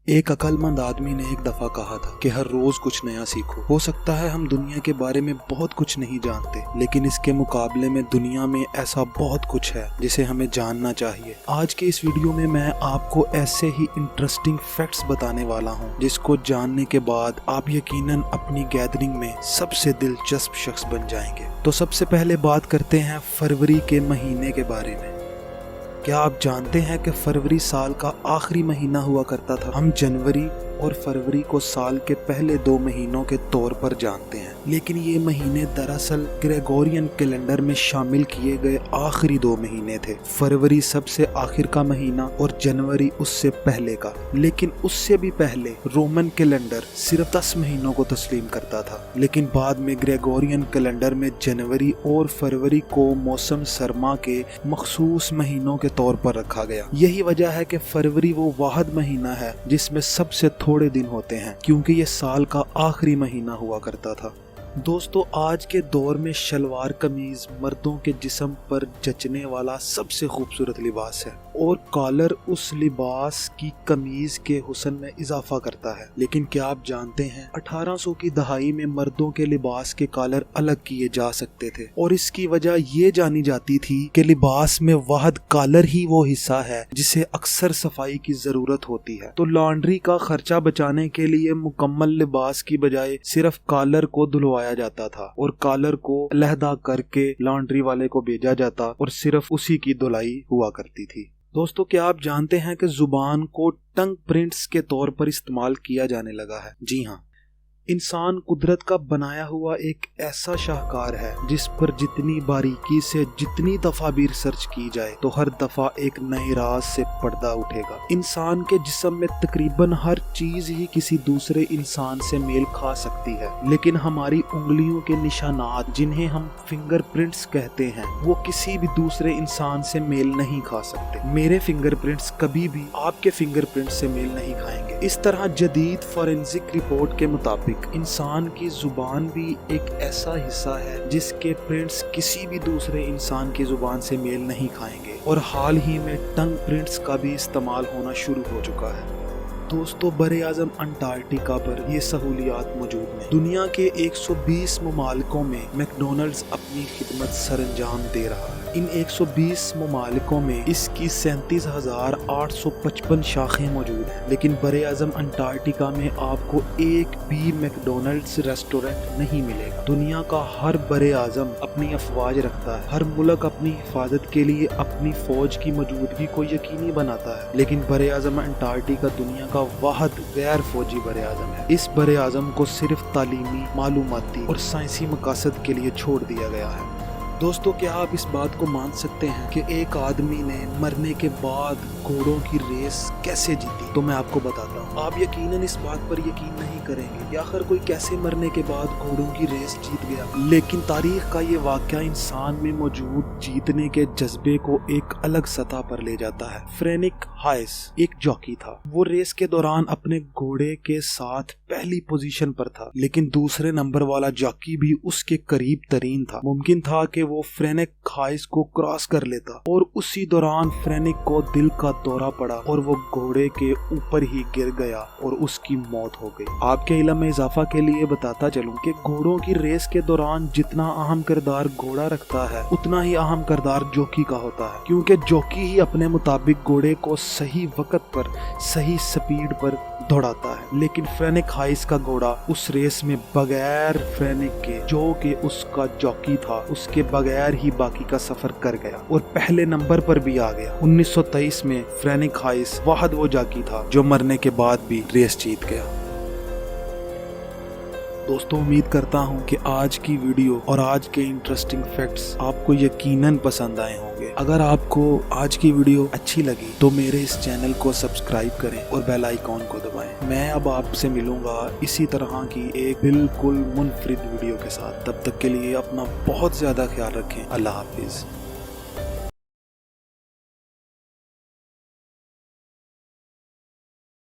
एक अक्लमंद आदमी ने एक दफा कहा था कि हर रोज कुछ नया सीखो। हो सकता है हम दुनिया के बारे में बहुत कुछ नहीं जानते, लेकिन इसके मुकाबले में दुनिया में ऐसा बहुत कुछ है जिसे हमें जानना चाहिए। आज के इस वीडियो में मैं आपको ऐसे ही इंटरेस्टिंग फैक्ट्स बताने वाला हूँ जिसको जानने के बाद आप यकीनन अपनी गैदरिंग में सबसे दिलचस्प शख्स बन जाएंगे। तो सबसे पहले बात करते हैं फरवरी के महीने के बारे में। क्या आप जानते हैं कि फरवरी साल का आखिरी महीना हुआ करता था? हम जनवरी और फरवरी को साल के पहले 2 महीनों के तौर पर जानते हैं, लेकिन ये महीने दरअसल ग्रेगोरियन कैलेंडर में शामिल किए गए आखिरी 2 महीने थे। फरवरी सबसे आखिर का महीना और जनवरी उससे पहले का। लेकिन उससे भी पहले रोमन कैलेंडर सिर्फ 10 महीनों को तस्लीम करता था, लेकिन बाद में ग्रेगोरियन कैलेंडर में जनवरी और फरवरी को मौसम सरमा के मखसूस महीनों के तौर पर रखा गया। यही वजह है कि फरवरी वो वाहिद महीना है जिसमें सबसे थोड़े दिन होते हैं, क्योंकि ये साल का आखिरी महीना हुआ करता था। दोस्तों, आज के दौर में शलवार कमीज मर्दों के जिस्म पर जचने वाला सबसे खूबसूरत लिबास है और कॉलर उस लिबास की कमीज के हुस्न में इजाफा करता है। लेकिन क्या आप जानते हैं 1800 की दहाई में मर्दों के लिबास के कॉलर अलग किए जा सकते थे और इसकी वजह ये जानी जाती थी कि लिबास में वाहिद कॉलर ही वो हिस्सा है जिसे अक्सर सफाई की जरूरत होती है। तो लॉन्ड्री का खर्चा बचाने के लिए मुकम्मल लिबास की बजाय सिर्फ कॉलर को धुलवाया जाता था और कॉलर को अलहदा करके लॉन्ड्री वाले को भेजा जाता और सिर्फ उसी की धुलाई हुआ करती थी। दोस्तों, क्या आप जानते हैं कि जुबान को टंग प्रिंट्स के तौर पर इस्तेमाल किया जाने लगा है? जी हाँ, इंसान कुदरत का बनाया हुआ एक ऐसा शाहकार है जिस पर जितनी बारीकी से जितनी दफा भी रिसर्च की जाए तो हर दफा एक नए राज से पर्दा उठेगा। इंसान के जिस्म में तकरीबन हर चीज ही किसी दूसरे इंसान से मेल खा सकती है, लेकिन हमारी उंगलियों के निशानात, जिन्हें हम फिंगरप्रिंट्स कहते हैं, वो किसी भी दूसरे इंसान से मेल नहीं खा सकते। मेरे फिंगरप्रिंट्स कभी भी आपके फिंगरप्रिंट्स से मेल नहीं खाएंगे। इस तरह जदीद फॉरेंसिक रिपोर्ट के मुताबिक इंसान की जुबान भी एक ऐसा हिस्सा है जिसके प्रिंट्स किसी भी दूसरे इंसान की जुबान से मेल नहीं खाएंगे और हाल ही में टंग प्रिंट्स का भी इस्तेमाल होना शुरू हो चुका है। दोस्तों, बरे-आज़म अंटार्कटिका पर ये सहूलियात मौजूद हैं। दुनिया के 120 ममालिकों में मैकडॉनल्ड्स अपनी खिदमत सरंजाम दे रहा है। इन 120 ममालिकों में इसकी 37,855 शाखें मौजूद हैं, लेकिन बरे-आज़म अंटार्कटिका में आपको एक भी मैकडॉनल्ड्स रेस्टोरेंट नहीं मिलेगा। दुनिया का हर बरे-आज़म अपनी अफवाज रखता है। हर मुल्क अपनी हिफाजत के लिए अपनी फौज की मौजूदगी को यकीनी बनाता है, लेकिन बरे-आज़म अंटार्कटिका दुनिया का वाहिद गैर फौजी बरे-आज़म है। इस बरे-आज़म को सिर्फ तालीमी, मालूमाती और साइंसी मकासद के लिए छोड़ दिया गया है। दोस्तों, क्या आप इस बात को मान सकते हैं कि एक आदमी ने मरने के बाद घोड़ों की रेस कैसे जीती? तो मैं आपको बताता हूँ। आप यकीनन इस बात पर यकीन नहीं करेंगे कि आखिर कोई कैसे मरने के बाद घोड़ों की रेस जीत गया, लेकिन तारीख का ये वाकया इंसान में मौजूद जीतने के जज्बे को एक अलग सतह पर ले जाता है। फ्रेनिक हाइस एक जॉकी था। वो रेस के दौरान अपने घोड़े के साथ पहली पोजीशन पर था, लेकिन दूसरे नंबर वाला जॉकी भी उसके करीब तरीन था। मुमकिन था कि वो फ्रेनिक हाइस को क्रॉस कर लेता और उसी दौरान फ्रेनिक को दिल का दौरा पड़ा और वो घोड़े के ऊपर ही गिर गया और उसकी मौत हो गई। आपके इल्म में इजाफा के लिए बताता चलूं कि घोड़ों की रेस के दौरान जितना अहम किरदार घोड़ा रखता है उतना ही अहम किरदार जॉकी का होता है, क्योंकि जॉकी ही अपने मुताबिक घोड़े को सही वक्त पर सही स्पीड पर दौड़ाता है। लेकिन फ्रेनिक हाइस का घोड़ा उस रेस में बगैर फ्रेनिक के, जो कि उसका जॉकी था, उसके बगैर ही बाकी का सफर कर गया और पहले नंबर पर भी आ गया। 1923 में फ्रेनिक हाइस वाहिद वो जॉकी था जो मरने के बाद भी रेस जीत गया। दोस्तों, उम्मीद करता हूँ कि आज की वीडियो और आज के इंटरेस्टिंग फैक्ट्स आपको यकीनन पसंद आए होंगे। अगर आपको आज की वीडियो अच्छी लगी तो मेरे इस चैनल को सब्सक्राइब करें और बेल आइकॉन को दबाएं। मैं अब आपसे मिलूंगा इसी तरह की एक बिल्कुल मुनफरिद वीडियो के साथ। तब तक के लिए अपना बहुत ज्यादा ख्याल रखें। अल्लाह हाफिज।